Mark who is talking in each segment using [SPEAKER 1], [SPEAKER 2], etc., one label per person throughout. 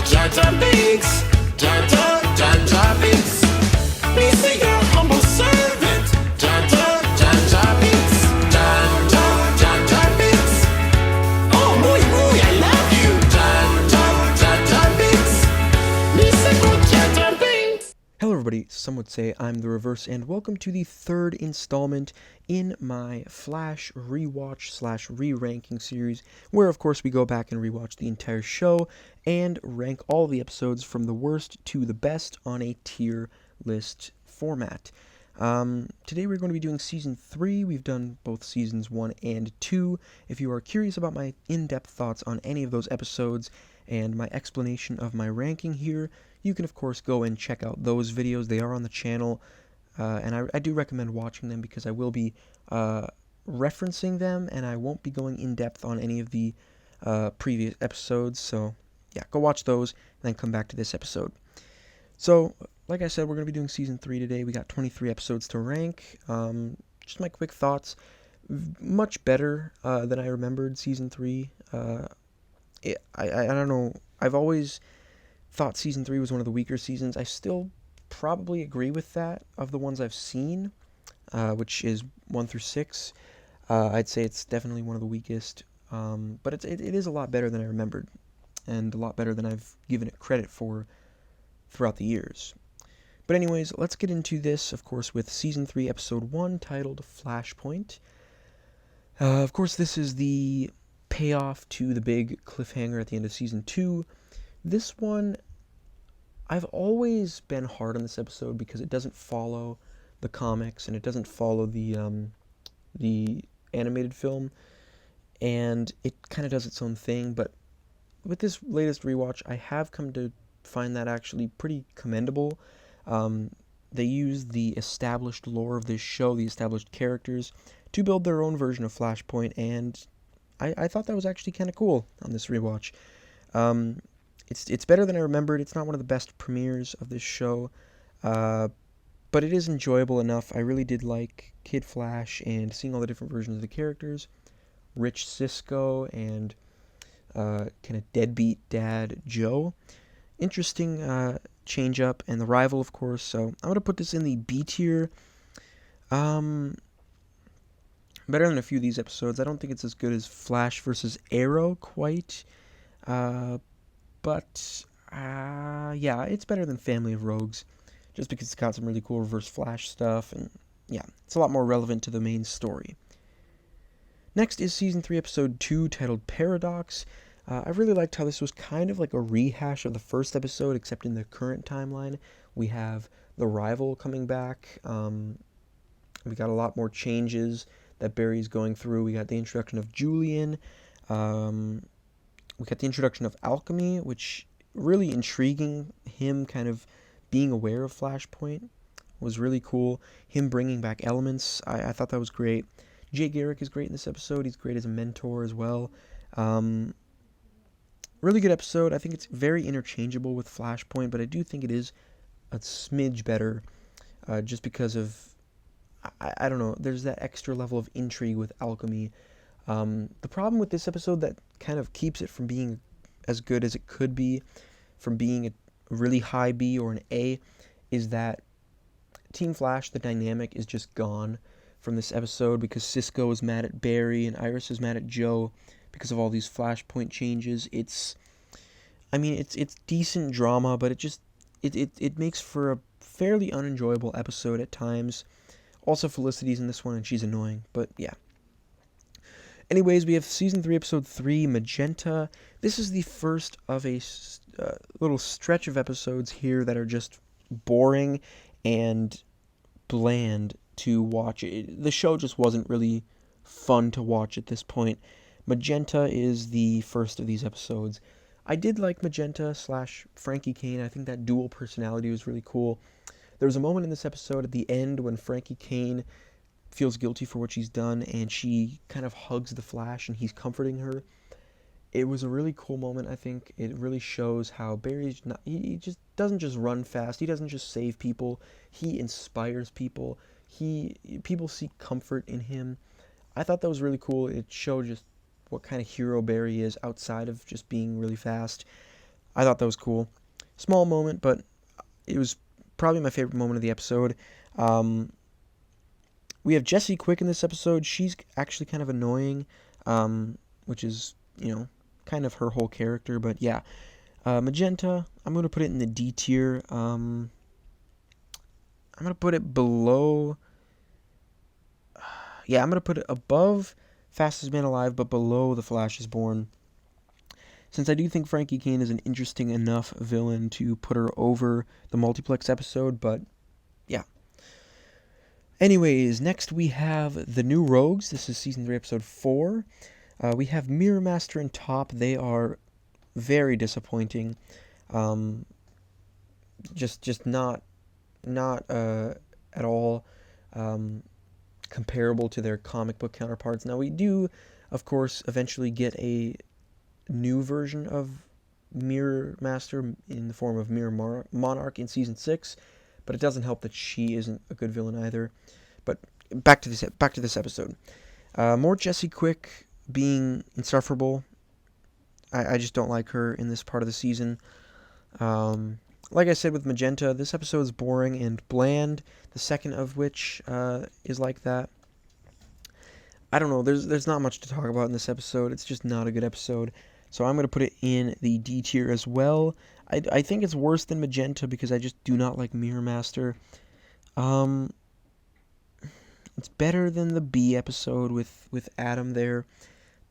[SPEAKER 1] Janta Binks, Janta Binks. Me say your humble servant, Janta Binks, Janta Binks. Oh, muy, I love you, Janta Binks. Me say go Janta Binks.
[SPEAKER 2] Hello everybody, some would say I'm the reverse, and welcome to the third installment in my Flash rewatch slash re-ranking series, where of course we go back and rewatch the entire show and rank all the episodes from the worst to the best on a tier list format. Today we're going to be doing Season 3. We've done both Seasons 1 and 2. If you are curious about my in-depth thoughts on any of those episodes and my explanation of my ranking here, you can of course go and check out those videos. They are on the channel, and I do recommend watching them because I will be referencing them, and I won't be going in depth on any of the previous episodes. So yeah, go watch those and then come back to this episode. So like I said, we're going to be doing Season 3 today. We got 23 episodes to rank. Just my quick thoughts. Much better than I remembered Season 3. I don't know. I've always thought Season 3 was one of the weaker seasons. I still probably agree with that of the ones I've seen, which is 1 through 6. I'd say it's definitely one of the weakest, but it is a lot better than I remembered, and a lot better than I've given it credit for throughout the years. But anyways, let's get into this, of course, with Season 3, Episode 1, titled Flashpoint. Of course, this is the payoff to the big cliffhanger at the end of Season 2. This one, I've always been hard on this episode because it doesn't follow the comics and it doesn't follow the animated film, and it kind of does its own thing. But with this latest rewatch, I have come to find that actually pretty commendable. They use the established lore of this show, the established characters, to build their own version of Flashpoint, and I thought that was actually kind of cool on this rewatch. It's better than I remembered. It's not one of the best premieres of this show, but it is enjoyable enough. I really did like Kid Flash and seeing all the different versions of the characters. Rich Cisco and kind of deadbeat dad Joe. Interesting change up, and the rival, of course. So I'm going to put this in the B tier. Better than a few of these episodes. I don't think it's as good as Flash versus Arrow quite. But yeah, it's better than Family of Rogues, just because it's got some really cool Reverse Flash stuff, and yeah, it's a lot more relevant to the main story. Next is Season 3, Episode 2, titled Paradox. I really liked how this was kind of like a rehash of the first episode, except in the current timeline. We have the rival coming back. We got a lot more changes that Barry's going through. We got the introduction of Julian. We got the introduction of Alchemy, which really intriguing. Him kind of being aware of Flashpoint was really cool. Him bringing back elements, I thought that was great. Jay Garrick is great in this episode. He's great as a mentor as well. Really good episode. I think it's very interchangeable with Flashpoint, but I do think it is a smidge better just because of, I don't know, there's that extra level of intrigue with Alchemy. The problem with this episode that kind of keeps it from being as good as it could be, from being a really high B or an A, is that Team Flash, the dynamic, is just gone from this episode because Cisco is mad at Barry and Iris is mad at Joe because of all these Flashpoint changes. It's decent drama, but it makes for a fairly unenjoyable episode at times. Also, Felicity's in this one, and she's annoying, but yeah. Anyways, we have Season 3, Episode 3, Magenta. This is the first of a little stretch of episodes here that are just boring and bland to watch. The show just wasn't really fun to watch at this point. Magenta is the first of these episodes. I did like Magenta / Frankie Kane. I think that dual personality was really cool. There was a moment in this episode at the end when Frankie Kane feels guilty for what she's done, and she kind of hugs the Flash, and he's comforting her. It was a really cool moment, I think. It really shows how Barry's not, he just doesn't just run fast. He doesn't just save people. He inspires people. People seek comfort in him. I thought that was really cool. It showed just what kind of hero Barry is outside of just being really fast. I thought that was cool. Small moment, but it was probably my favorite moment of the episode. We have Jessie Quick in this episode. She's actually kind of annoying, which is, kind of her whole character. But yeah, Magenta, I'm going to put it in the D tier. I'm going to put it below... Yeah, I'm going to put it above Fastest Man Alive, but below The Flash is Born. Since I do think Frankie Kane is an interesting enough villain to put her over the multiplex episode, but yeah. Anyways, next we have The New Rogues. This is Season 3, Episode 4. We have Mirror Master and Top. They are very disappointing. Just not at all comparable to their comic book counterparts. Now, we do, of course, eventually get a new version of Mirror Master in the form of Mirror Monarch in Season 6, but it doesn't help that she isn't a good villain either. But back to this episode. More Jessie Quick being insufferable. I just don't like her in this part of the season. Like I said with Magenta, this episode is boring and bland, the second of which is like that. I don't know, there's not much to talk about in this episode. It's just not a good episode. So I'm going to put it in the D tier as well. I think it's worse than Magenta because I just do not like Mirror Master. It's better than the B episode with Adam there,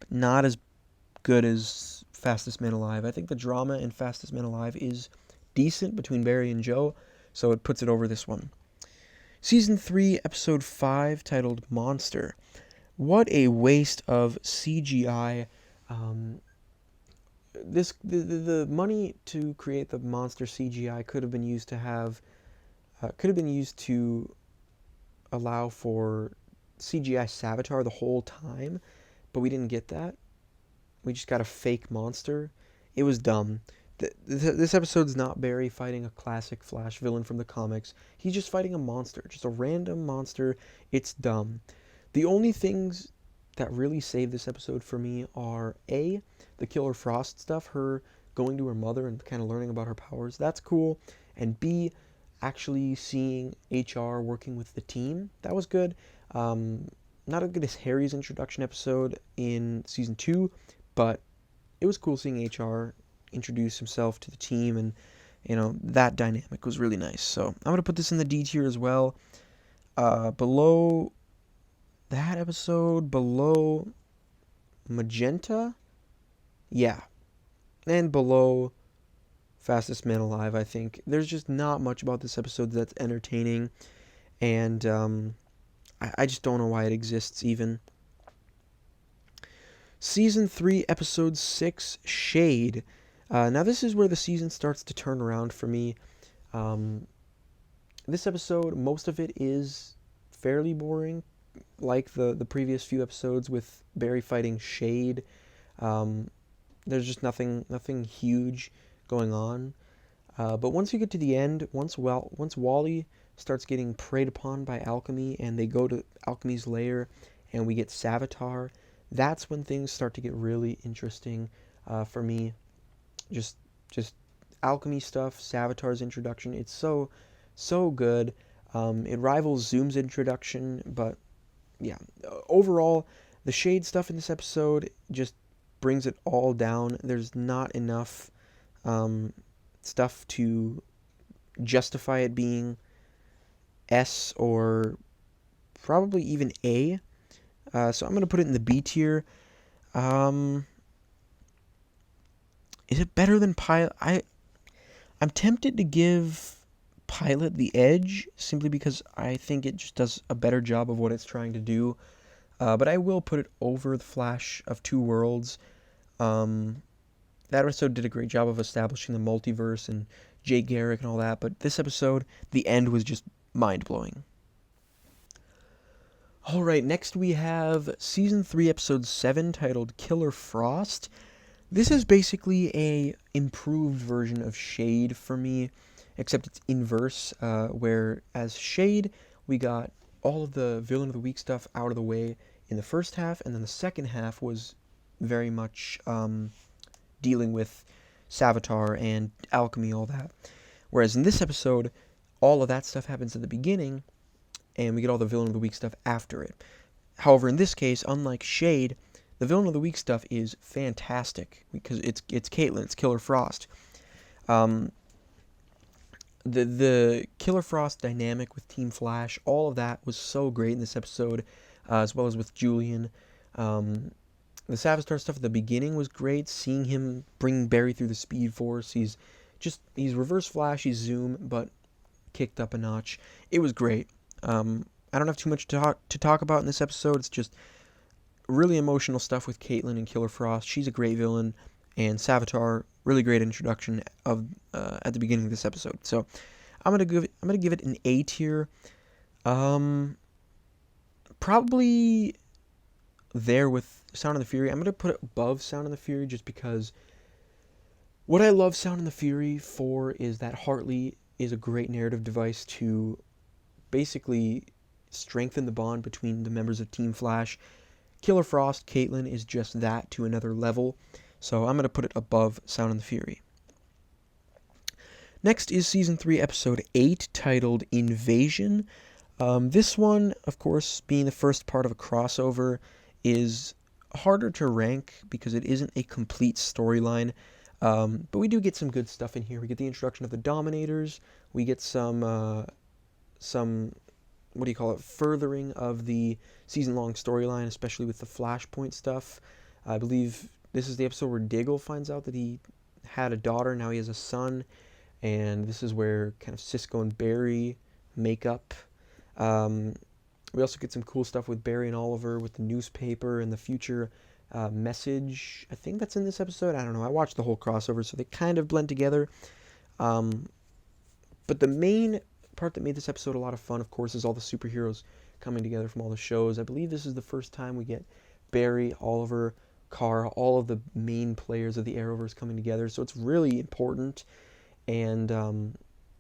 [SPEAKER 2] but not as good as Fastest Man Alive. I think the drama in Fastest Man Alive is decent between Barry and Joe, so it puts it over this one. Season 3, Episode 5, titled Monster. What a waste of CGI. The money to create the monster CGI could have been used to allow for CGI Savitar the whole time, but we didn't get that. We just got a fake monster. It was dumb. This episode's not Barry fighting a classic Flash villain from the comics. He's just fighting a monster, just a random monster. It's dumb. The only things that really save this episode for me are A, the Killer Frost stuff, her going to her mother and kind of learning about her powers. That's cool. And B, actually seeing HR working with the team. That was good. Not as good as Harry's introduction episode in Season 2, but it was cool seeing HR introduce himself to the team, and that dynamic was really nice. So I'm going to put this in the D tier as well. Below that episode, below Magenta, yeah, and below Fastest Man Alive, I think. There's just not much about this episode that's entertaining, and I just don't know why it exists even. Season 3, Episode 6, Shade. Now this is where the season starts to turn around for me. This episode, most of it is fairly boring, like the previous few episodes with Barry fighting Shade. There's just nothing huge going on. But once you get to the end, once Wally starts getting preyed upon by Alchemy and they go to Alchemy's lair and we get Savitar, that's when things start to get really interesting for me. Just Alchemy stuff, Savitar's introduction, it's so good. It rivals Zoom's introduction, but yeah, overall, the Shade stuff in this episode just brings it all down. There's not enough stuff to justify it being S or probably even A. So I'm going to put it in the B tier. Is it better than Pilot? I'm tempted to give Pilot the edge simply because I think it just does a better job of what it's trying to do. But I will put it over The Flash of Two Worlds. That episode did a great job of establishing the multiverse and Jay Garrick and all that, but this episode, the end was just mind-blowing. Alright, next we have Season 3, Episode 7, titled Killer Frost. This is basically a improved version of Shade for me, except it's inverse, where as Shade, we got all of the Villain of the Week stuff out of the way in the first half, and then the second half was very much dealing with Savitar and alchemy, all that. Whereas in this episode, all of that stuff happens at the beginning, and we get all the Villain of the Week stuff after it. However, in this case, unlike Shade, the Villain of the Week stuff is fantastic because it's Caitlyn, it's Killer Frost. The Killer Frost dynamic with Team Flash, all of that was so great in this episode, as well as with Julian. The Savitar stuff at the beginning was great. Seeing him bring Barry through the Speed Force, he's Reverse Flash, he's Zoom, but kicked up a notch. It was great. I don't have too much to talk about in this episode. It's just really emotional stuff with Caitlyn and Killer Frost. She's a great villain, and Savitar, really great introduction of at the beginning of this episode. So I'm gonna give it an A tier. Probably there with Sound of the Fury. I'm gonna put it above Sound of the Fury just because what I love Sound of the Fury for is that Hartley is a great narrative device to basically strengthen the bond between the members of Team Flash. Killer Frost, Caitlyn, is just that to another level. So I'm going to put it above Sound of the Fury. Next is Season 3, Episode 8, titled Invasion. This one, of course, being the first part of a crossover, is harder to rank because it isn't a complete storyline. But we do get some good stuff in here. We get the introduction of the Dominators. We get some furthering of the season-long storyline, especially with the Flashpoint stuff. I believe this is the episode where Diggle finds out that he had a daughter, now he has a son, and this is where kind of Cisco and Barry make up. We also get some cool stuff with Barry and Oliver with the newspaper and the future message. I think that's in this episode. I don't know. I watched the whole crossover, so they kind of blend together. But the main part that made this episode a lot of fun, of course, is all the superheroes coming together from all the shows. I believe this is the first time we get Barry, Oliver, Kara, all of the main players of the Arrowverse coming together, so it's really important. And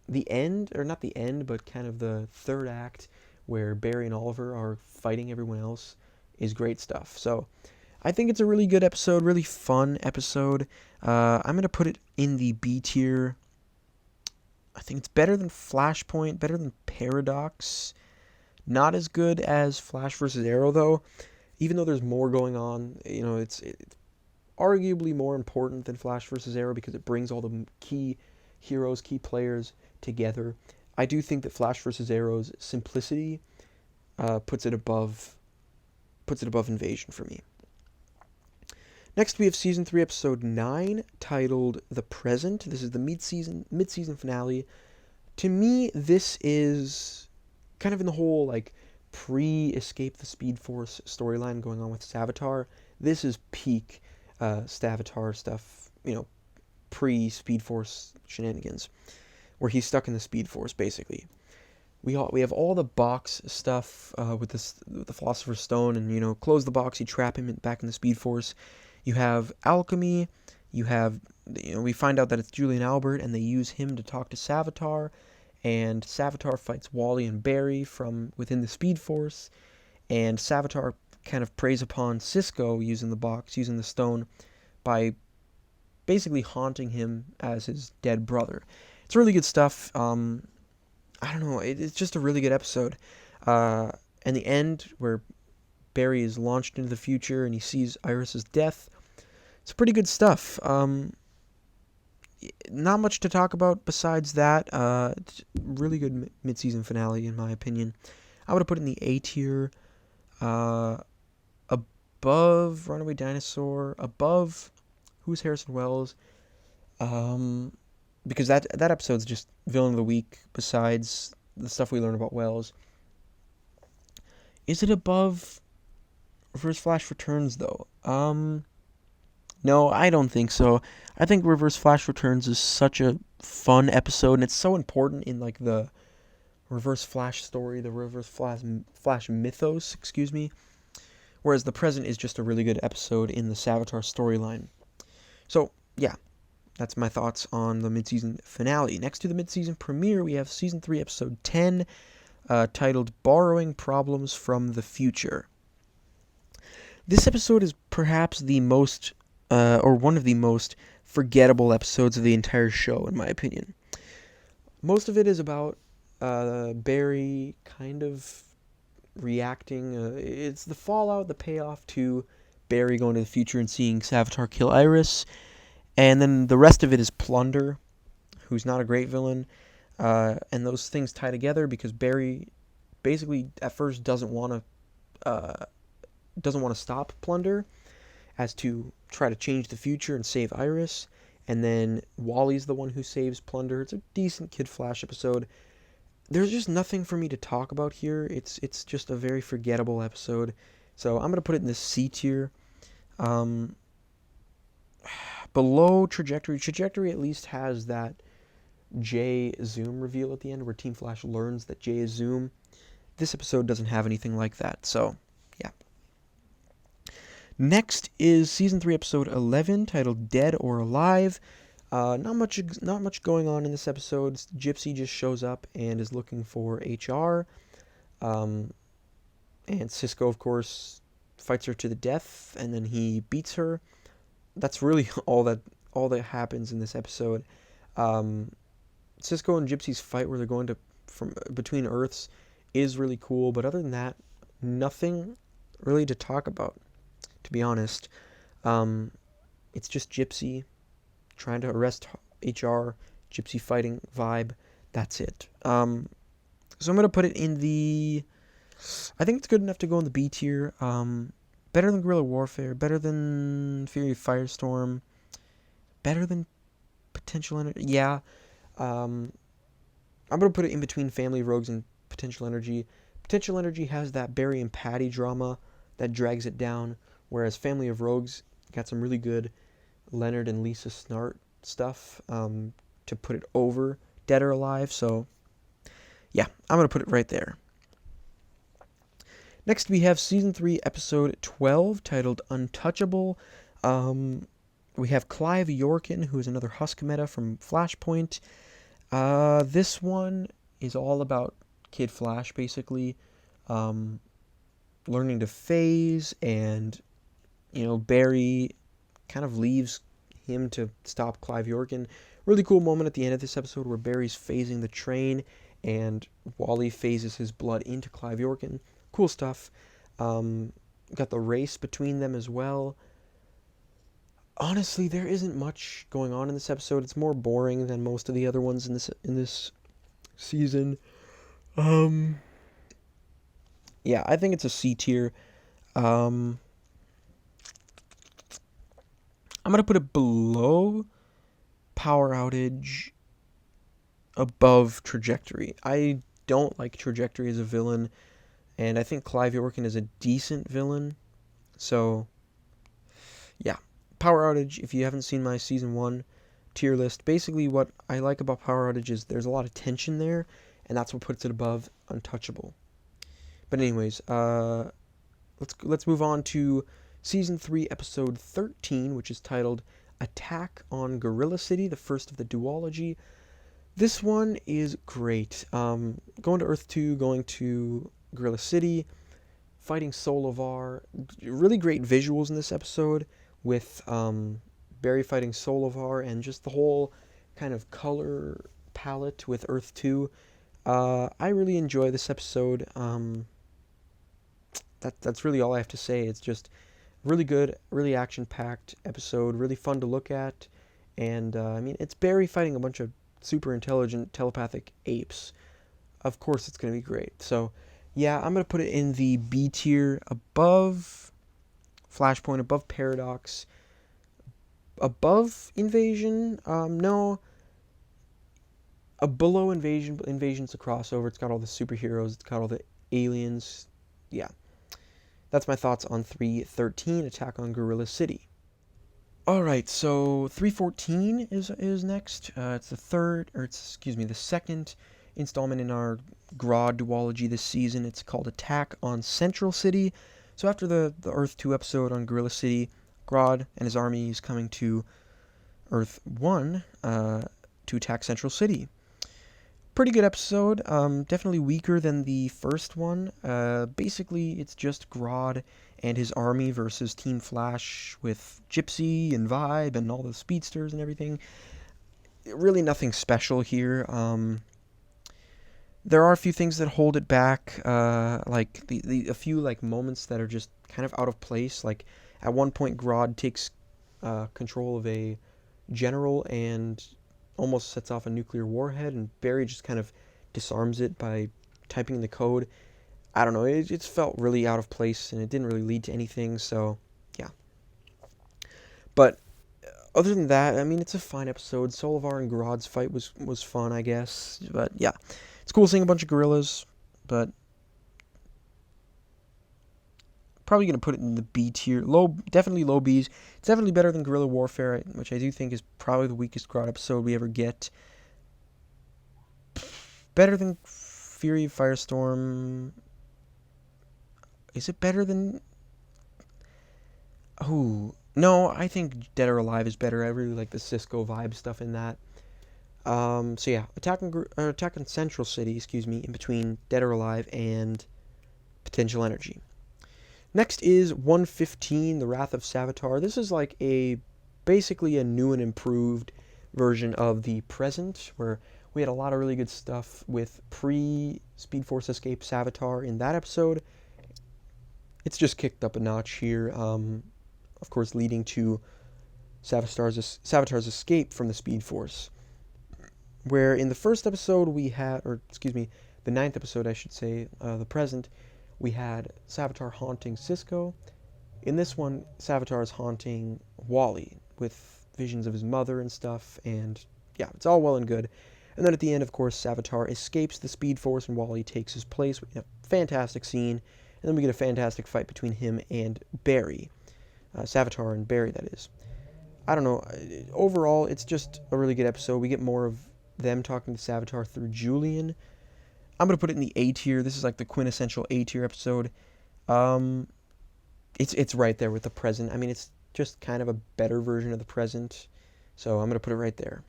[SPEAKER 2] the end, or not the end, but kind of the third act where Barry and Oliver are fighting everyone else is great stuff. So I think it's a really good episode, really fun episode. I'm going to put it in the B tier. I think it's better than Flashpoint, better than Paradox. Not as good as Flash vs. Arrow, though. Even though there's more going on, it's arguably more important than Flash vs. Arrow because it brings all the key heroes, key players together. I do think that Flash vs. Arrow's simplicity puts it above Invasion for me. Next, we have Season 3, Episode 9, titled The Present. This is the mid-season finale. To me, this is kind of in the whole, pre-Escape the Speed Force storyline going on with Savitar. This is peak Savitar stuff, pre-Speed Force shenanigans, where he's stuck in the Speed Force, basically. We have all the box stuff with the Philosopher's Stone, and, close the box, you trap him back in the Speed Force. You have alchemy, you have, we find out that it's Julian Albert, and they use him to talk to Savitar, and Savitar fights Wally and Barry from within the Speed Force, and Savitar kind of preys upon Cisco using the box, using the stone, by basically haunting him as his dead brother. It's really good stuff. I don't know, it's just a really good episode. And the end, where Barry is launched into the future and he sees Iris's death, it's pretty good stuff. Not much to talk about besides that. It's really good mid-season finale, in my opinion. I would have put it in the A tier, above Runaway Dinosaur, above Who's Harrison Wells, because that episode's just Villain of the Week besides the stuff we learn about Wells. Is it above Reverse Flash Returns, though? No, I don't think so. I think Reverse Flash Returns is such a fun episode, and it's so important in, the Reverse Flash story, the Reverse Flash mythos, whereas The Present is just a really good episode in the Savitar storyline. So, yeah, that's my thoughts on the mid-season finale. Next to the mid-season premiere, we have Season 3, Episode 10, titled Borrowing Problems from the Future. This episode is perhaps the most, or one of the most forgettable episodes of the entire show, in my opinion. Most of it is about Barry kind of reacting. It's the fallout, the payoff to Barry going to the future and seeing Savitar kill Iris. And then the rest of it is Plunder, who's not a great villain. And those things tie together because Barry basically at first doesn't want to stop Plunder, as to try to change the future and save Iris. And then Wally's the one who saves Plunder. It's a decent Kid Flash episode. There's just nothing for me to talk about here. It's just a very forgettable episode. So I'm going to put it in the C tier. Below Trajectory. Trajectory at least has that Jay Zoom reveal at the end where Team Flash learns that Jay is Zoom. This episode doesn't have anything like that. So, yeah. Next is Season 3, Episode 11, titled Dead or Alive. Not much going on in this episode. Gypsy just shows up and is looking for HR. And Cisco, of course, fights her to the death, and then he beats her. That's really all that happens in this episode. Cisco and Gypsy's fight where they're going to from between Earths is really cool, but other than that, nothing really to talk about, to be honest. It's just Gypsy trying to arrest HR, Gypsy fighting vibe. That's it. So I'm going to put it in the... I think it's good enough to go in the B tier. Better than Guerrilla Warfare, better than Fury Firestorm, better than Potential Energy. Yeah. I'm going to put it in between Family Rogues and Potential Energy. Potential Energy has that Barry and Patty drama that drags it down, whereas Family of Rogues got some really good Leonard and Lisa Snart stuff to put it over Dead or Alive. So, yeah, I'm going to put it right there. Next, we have Season 3, Episode 12, titled Untouchable. We have Clive Yorkin, who is another Husk meta from Flashpoint. This one is all about Kid Flash, basically, learning to phase, and, Barry kind of leaves him to stop Clive Yorkin. Really cool moment at the end of this episode where Barry's phasing the train, and Wally phases his blood into Clive Yorkin. Cool stuff. Got the race between them as well. Honestly, there isn't much going on in this episode. It's more boring than most of the other ones in this season. Yeah, I think it's a C tier. I'm gonna put it below Power Outage, above Trajectory. I don't like Trajectory as a villain, and I think Clive Yorkin is a decent villain. So, yeah. Power Outage, if you haven't seen my Season 1 tier list, basically what I like about Power Outage is there's a lot of tension there, and that's what puts it above Untouchable. But anyways, let's move on to Season 3, Episode 13, which is titled Attack on Gorilla City, the first of the duology. This one is great. Going to Earth 2, going to Gorilla City, fighting Solovar. Really great visuals in this episode with Barry fighting Solovar and just the whole kind of color palette with Earth 2. I really enjoy this episode. That's really all I have to say. It's just really good, really action-packed episode, really fun to look at. And, it's Barry fighting a bunch of super intelligent telepathic apes. Of course it's going to be great. So, yeah, I'm going to put it in the B tier, above Flashpoint, above Paradox, above Invasion. No, below Invasion. Invasion's a crossover. It's got all the superheroes. It's got all the aliens. Yeah. That's my thoughts on 313, Attack on Gorilla City. Alright, so 314 is next. It's the second installment in our Grodd duology this season. It's called Attack on Central City. So after the Earth 2 episode on Gorilla City, Grodd and his army is coming to Earth 1 to attack Central City. Pretty good episode. Definitely weaker than the first one. Basically, it's just Grodd and his army versus Team Flash with Gypsy and Vibe and all the speedsters and everything. Really nothing special here. There are a few things that hold it back, like a few like moments that are just kind of out of place. Like at one point, Grodd takes control of a general and almost sets off a nuclear warhead, and Barry just kind of disarms it by typing in the code. I don't know, it just felt really out of place, and it didn't really lead to anything, so yeah. But other than that, I mean, it's a fine episode. Solivar and Grodd's fight was fun, I guess, but yeah. It's cool seeing a bunch of gorillas, but probably going to put it in the B tier. Definitely low Bs. It's definitely better than Guerrilla Warfare, which I do think is probably the weakest Grodd episode we ever get. Better than Fury of Firestorm. Is it better than... Oh, no, I think Dead or Alive is better. I really like the Cisco vibe stuff in that. So yeah, Attack on Central City, in between Dead or Alive and Potential Energy. Next is 115, The Wrath of Savitar. This is like basically a new and improved version of the present, where we had a lot of really good stuff with pre-Speed Force Escape Savitar in that episode. It's just kicked up a notch here, of course leading to Savitar's escape from the Speed Force. Where in the first episode we had, the 9th episode I should say, the present, we had Savitar haunting Cisco. In this one, Savitar is haunting Wally with visions of his mother and stuff, and yeah, it's all well and good. And then at the end, of course, Savitar escapes the Speed Force and Wally takes his place. We have a fantastic scene, and then we get a fantastic fight between him and Barry. Savitar and Barry, that is. I don't know, overall, it's just a really good episode. We get more of them talking to Savitar through Julian. I'm going to put it in the A tier. This is like the quintessential A tier episode. It's right there with the present. I mean, it's just kind of a better version of the present. So I'm going to put it right there.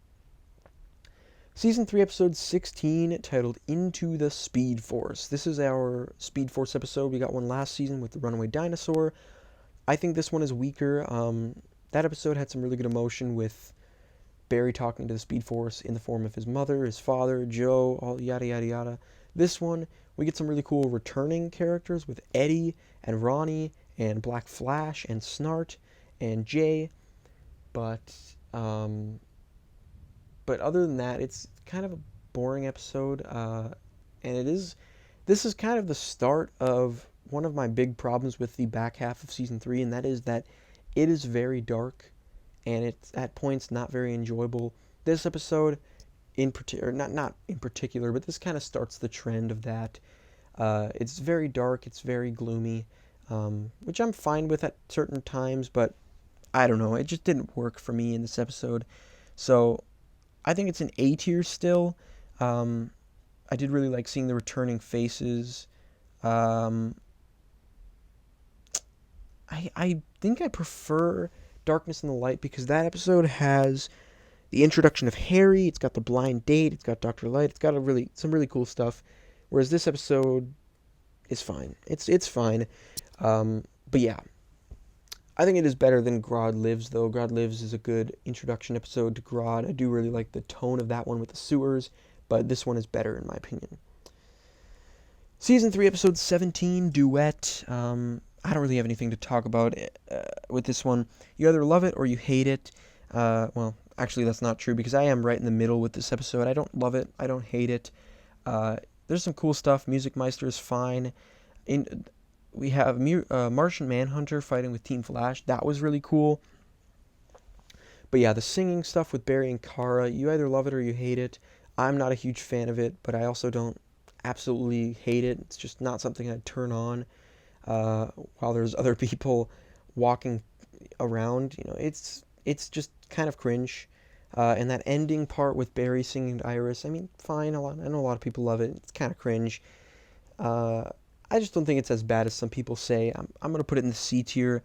[SPEAKER 2] Season 3, episode 16, titled Into the Speed Force. This is our Speed Force episode. We got one last season with the Runaway Dinosaur. I think this one is weaker. That episode had some really good emotion with Barry talking to the Speed Force in the form of his mother, his father, Joe, all yada yada yada. This one, we get some really cool returning characters with Eddie and Ronnie and Black Flash and Snart and Jay. But other than that, it's kind of a boring episode. And this is kind of the start of one of my big problems with the back half of Season 3, and that is that it is very dark, and it's at points not very enjoyable. This episode, in particular, not in particular, but this kind of starts the trend of that. It's very dark, it's very gloomy, which I'm fine with at certain times, but I don't know, it just didn't work for me in this episode. So I think it's an A tier still. I did really like seeing the returning faces. I think I prefer Darkness and the Light because that episode has the introduction of Harry, it's got the blind date, it's got Dr. Light, it's got some really cool stuff, whereas this episode is fine. It's fine. But yeah, I think it is better than Grodd Lives, though. Grodd Lives is a good introduction episode to Grodd. I do really like the tone of that one with the sewers, but this one is better in my opinion. Season 3, episode 17, Duet. I don't really have anything to talk about with this one. You either love it or you hate it. Well, actually, that's not true because I am right in the middle with this episode. I don't love it. I don't hate it. There's some cool stuff. Music Meister is fine. We have Martian Manhunter fighting with Team Flash. That was really cool. But yeah, the singing stuff with Barry and Kara, you either love it or you hate it. I'm not a huge fan of it, but I also don't absolutely hate it. It's just not something I'd turn on. While there's other people walking around, it's just kind of cringe. And that ending part with Barry singing to Iris, I mean, fine. I know a lot of people love it. It's kind of cringe. I just don't think it's as bad as some people say. I'm gonna put it in the C tier.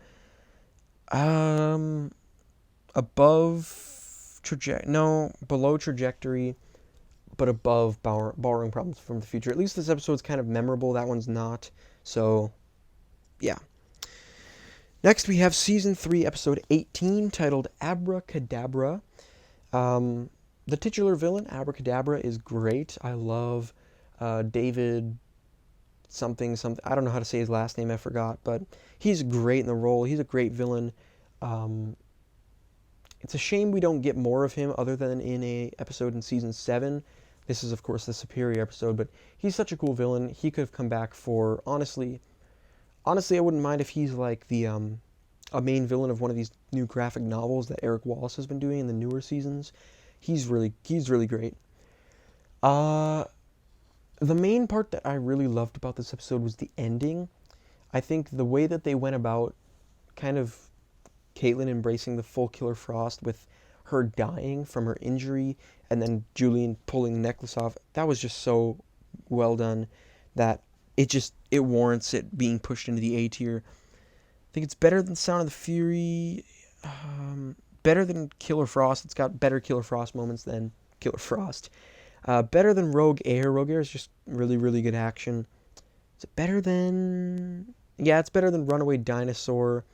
[SPEAKER 2] Below Trajectory, but above Borrowing Problems from the Future. At least this episode's kind of memorable. That one's not. So, yeah. Next, we have Season 3, Episode 18, titled Abra Kadabra. The titular villain, Abracadabra, is great. I love David something. I don't know how to say his last name, I forgot, but he's great in the role. He's a great villain. It's a shame we don't get more of him other than in a episode in Season 7. This is, of course, the superior episode, but he's such a cool villain. He could have come back for, honestly, I wouldn't mind if he's like the a main villain of one of these new graphic novels that Eric Wallace has been doing in the newer seasons. He's really great. The main part that I really loved about this episode was the ending. I think the way that they went about kind of Caitlin embracing the full Killer Frost with her dying from her injury and then Julian pulling the necklace off, that was just so well done that it warrants it being pushed into the A tier. I think it's better than Sound of the Fury, better than Killer Frost. It's got better Killer Frost moments than Killer Frost. Better than Rogue Air. Rogue Air is just really good action. Is it better than... Yeah, it's better than Runaway Dinosaur.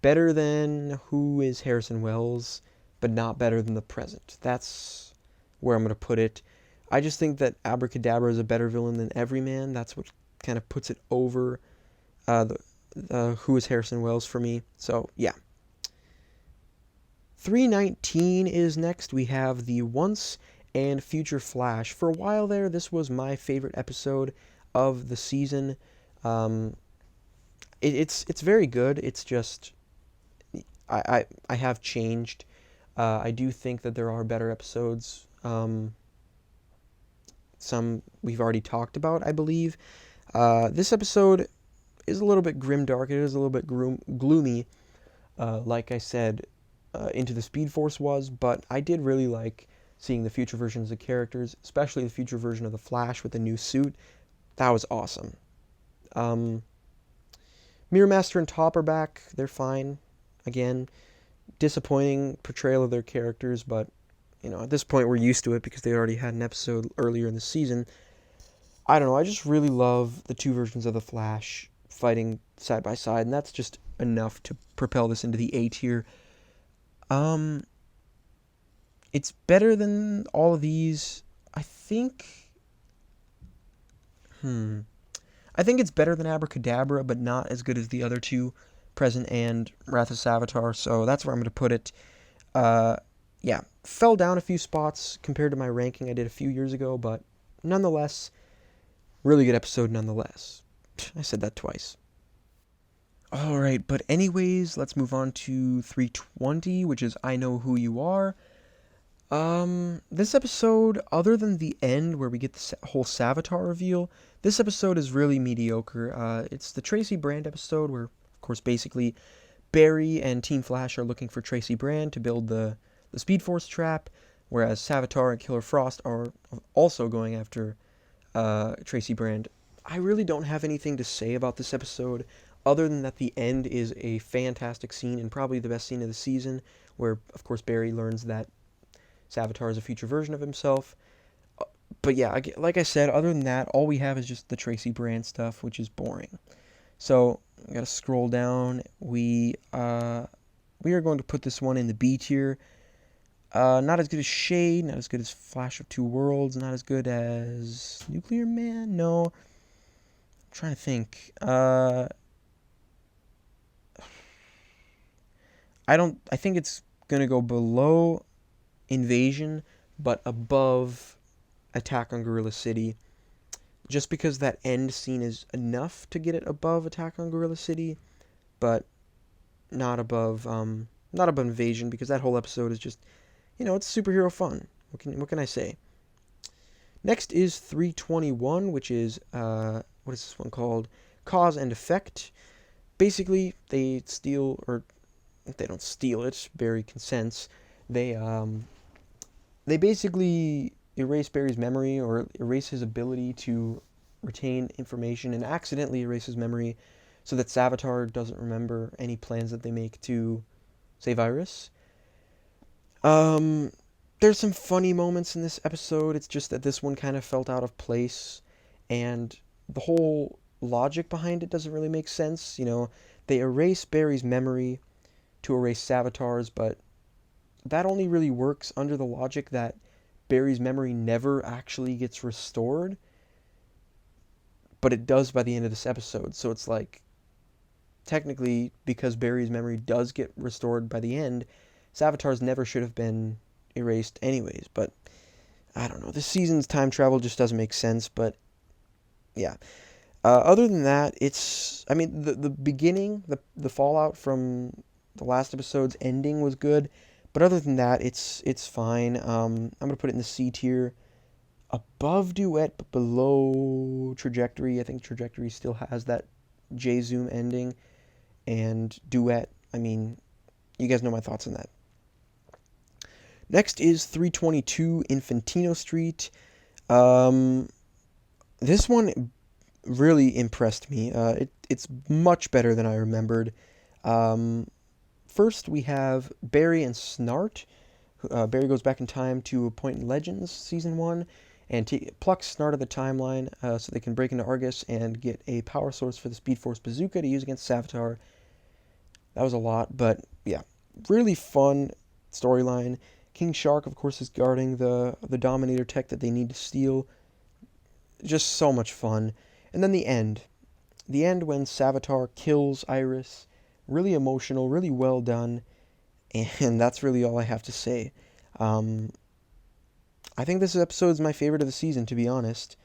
[SPEAKER 2] Better than Who is Harrison Wells, but not better than The Present. That's where I'm going to put it. I just think that Abracadabra is a better villain than Everyman. That's what kind of puts it over the Who is Harrison Wells for me. So, yeah. 319 is next. We have the Once and Future Flash. For a while there, this was my favorite episode of the season. It's very good. It's just I have changed. I do think that there are better episodes. Some we've already talked about, I believe. This episode is a little bit grimdark. It is a little bit gloomy. Like I said, Into the Speed Force was, but I did really like seeing the future versions of characters, especially the future version of the Flash with the new suit. That was awesome. Mirror Master and Top are back. They're fine. Again, disappointing portrayal of their characters, but at this point we're used to it because they already had an episode earlier in the season. I don't know. I just really love the two versions of the Flash fighting side by side, and that's just enough to propel this into the A tier. It's better than all of these. I think it's better than Abracadabra, but not as good as the other two, Present and Wrath of Savitar, so that's where I'm going to put it. Yeah, fell down a few spots compared to my ranking I did a few years ago, but nonetheless, really good episode nonetheless. I said that twice. Alright, but anyways, let's move on to 320, which is I Know Who You Are. This episode, other than the end where we get the whole Savitar reveal, this episode is really mediocre. It's the Tracy Brand episode where, of course, basically Barry and Team Flash are looking for Tracy Brand to build the Speed Force trap, whereas Savitar and Killer Frost are also going after Tracy Brand. I really don't have anything to say about this episode other than that the end is a fantastic scene and probably the best scene of the season, where, of course, Barry learns that Savitar is a future version of himself. But yeah, like I said, other than that, all we have is just the Tracy Brand stuff, which is boring. So, I gotta scroll down. We are going to put this one in the B tier. Not as good as Shade, not as good as Flash of Two Worlds, not as good as Nuclear Man. No, I'm trying to think. I think it's gonna go below Invasion, but above Attack on Gorilla City, just because that end scene is enough to get it above Attack on Gorilla City, but not above Invasion, because that whole episode is just, it's superhero fun. What can I say? Next is 321, which is what is this one called? Cause and Effect. Basically, they steal, or they don't steal it. Barry consents. They basically erase Barry's memory, or erase his ability to retain information, and accidentally erase his memory so that Savitar doesn't remember any plans that they make to save Iris. There's some funny moments in this episode. It's just that this one kind of felt out of place, and the whole logic behind it doesn't really make sense. they erase Barry's memory to erase Savitar's, but that only really works under the logic that Barry's memory never actually gets restored, but it does by the end of this episode. So it's like, technically, because Barry's memory does get restored by the end, Savitar's never should have been erased anyways. But I don't know. This season's time travel just doesn't make sense, but yeah. Other than that, I mean, the beginning, the fallout from the last episode's ending was good, but other than that, it's fine. I'm gonna put it in the C tier, above Duet, but below Trajectory. I think Trajectory still has that J-Zoom ending, and Duet, I mean, you guys know my thoughts on that. Next is 322 Infantino Street. This one really impressed me. It's much better than I remembered. First, we have Barry and Snart. Barry goes back in time to a point in Legends Season 1 and plucks Snart of the timeline so they can break into Argus and get a power source for the Speed Force Bazooka to use against Savitar. That was a lot, but yeah, really fun storyline. King Shark, of course, is guarding the Dominator tech that they need to steal. Just so much fun. And then the end. The end when Savitar kills Iris. Really emotional, really well done. And that's really all I have to say. I think this episode is my favorite of the season, to be honest.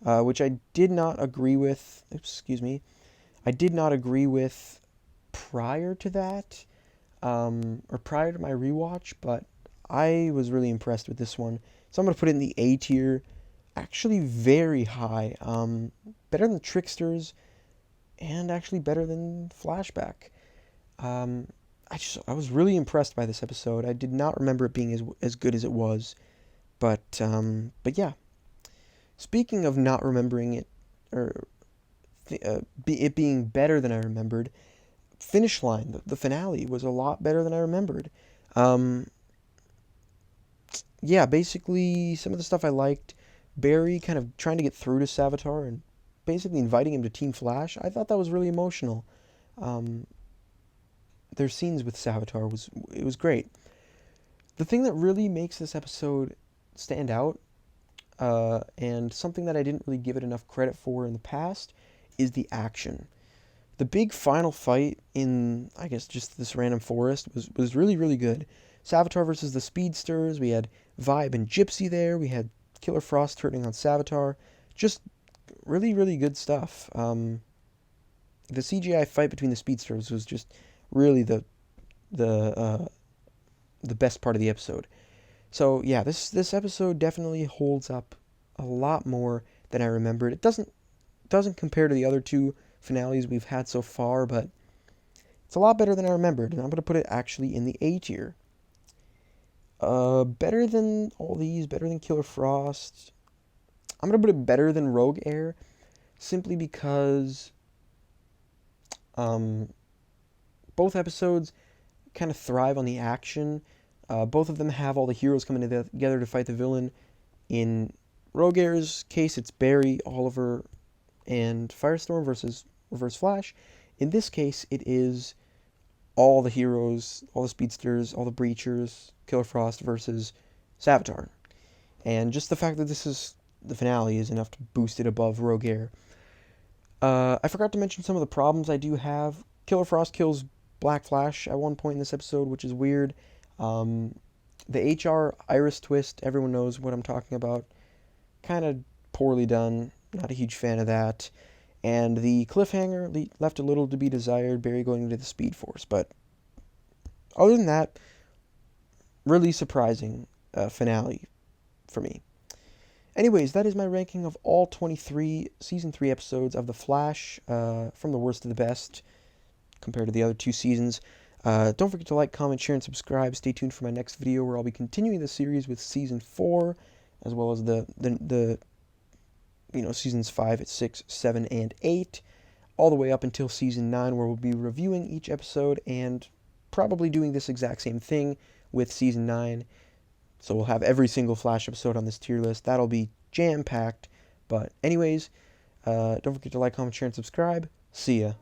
[SPEAKER 2] Which I did not agree with. I did not agree with prior to that. Or prior to my rewatch. But I was really impressed with this one. So I'm going to put it in the A tier. Actually very high. Better than Tricksters, and actually better than Flashback. I was really impressed by this episode. I did not remember it being as good as it was, but yeah. Speaking of not remembering it, or it being better than I remembered, Finish Line, the finale, was a lot better than I remembered. Yeah, basically some of the stuff I liked. Barry kind of trying to get through to Savitar and basically inviting him to Team Flash. I thought that was really emotional. Their scenes with Savitar was great. The thing that really makes this episode stand out, and something that I didn't really give it enough credit for in the past, is the action. The big final fight in, I guess, just this random forest was really, really good. Savitar versus the Speedsters. We had Vibe and Gypsy there. We had Killer Frost turning on Savitar. Just really, really good stuff. The CGI fight between the Speedsters was just really the best part of the episode. So yeah, this episode definitely holds up a lot more than I remembered. It doesn't compare to the other two finales we've had so far, but it's a lot better than I remembered, and I'm going to put it actually in the A tier. Better than all these, better than Killer Frost. I'm going to put it better than Rogue Air, simply because both episodes kind of thrive on the action. Both of them have all the heroes coming together to fight the villain. In Rogue Air's case, it's Barry, Oliver, and Firestorm versus Reverse Flash. In this case, it is all the heroes, all the Speedsters, all the Breachers, Killer Frost versus Savitar. And just the fact that this is the finale is enough to boost it above Rogue Air. I forgot to mention some of the problems I do have. Killer Frost kills Black Flash at one point in this episode, which is weird. The HR Iris twist, everyone knows what I'm talking about. Kind of poorly done. Not a huge fan of that. And the cliffhanger left a little to be desired, Barry going into the Speed Force. But other than that, really surprising finale for me. Anyways, that is my ranking of all 23 Season 3 episodes of The Flash, from the worst to the best, compared to the other two seasons. Don't forget to like, comment, share, and subscribe. Stay tuned for my next video, where I'll be continuing the series with Season 4, as well as the Seasons 5, 6, 7, and 8, all the way up until Season 9, where we'll be reviewing each episode and probably doing this exact same thing with Season 9. So we'll have every single Flash episode on this tier list. That'll be jam-packed. But anyways, don't forget to like, comment, share, and subscribe. See ya.